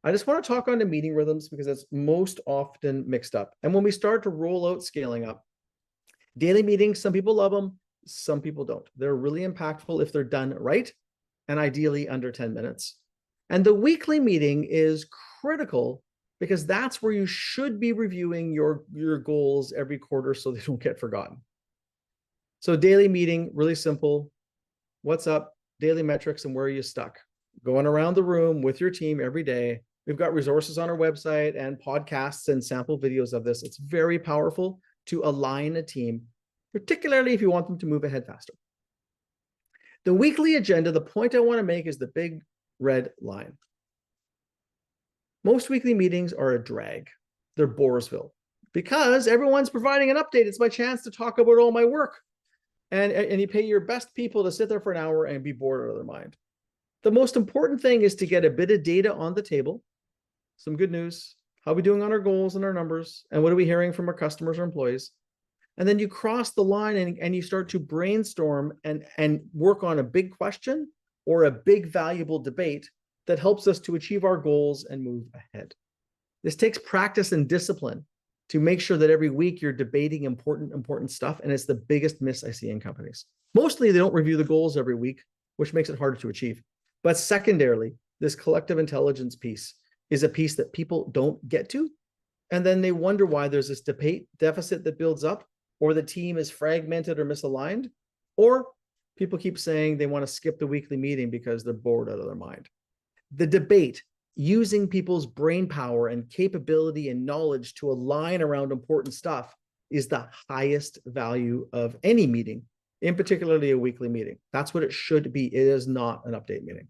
I just want to talk on the meeting rhythms because it's most often mixed up. And when we start to roll out scaling up, daily meetings, some people love them, some people don't. They're really impactful if they're done right, and ideally under 10 minutes. And the weekly meeting is critical because that's where you should be reviewing your goals every quarter so they don't get forgotten. So daily meeting, really simple. What's up? Daily metrics and where are you stuck? Going around the room with your team every day. We've got resources on our website and podcasts and sample videos of this. It's very powerful to align a team, particularly if you want them to move ahead faster. The weekly agenda, the point I want to make is the big red line. Most weekly meetings are a drag. They're Boresville because everyone's providing an update. It's my chance to talk about all my work. And you pay your best people to sit there for an hour and be bored out of their mind. The most important thing is to get a bit of data on the table, some good news, how are we doing on our goals and our numbers, and what are we hearing from our customers or employees? And then you cross the line and you start to brainstorm and work on a big question or a big valuable debate that helps us to achieve our goals and move ahead. This takes practice and discipline to make sure that every week you're debating important stuff. And it's the biggest miss I see in companies. Mostly they don't review the goals every week, which makes it harder to achieve. But secondarily, this collective intelligence piece is a piece that people don't get to. And then they wonder why there's this debate deficit that builds up, or the team is fragmented or misaligned, or people keep saying they want to skip the weekly meeting because they're bored out of their mind. The debate, using people's brain power and capability and knowledge to align around important stuff, is the highest value of any meeting, in particularly a weekly meeting. That's what it should be. It is not an update meeting.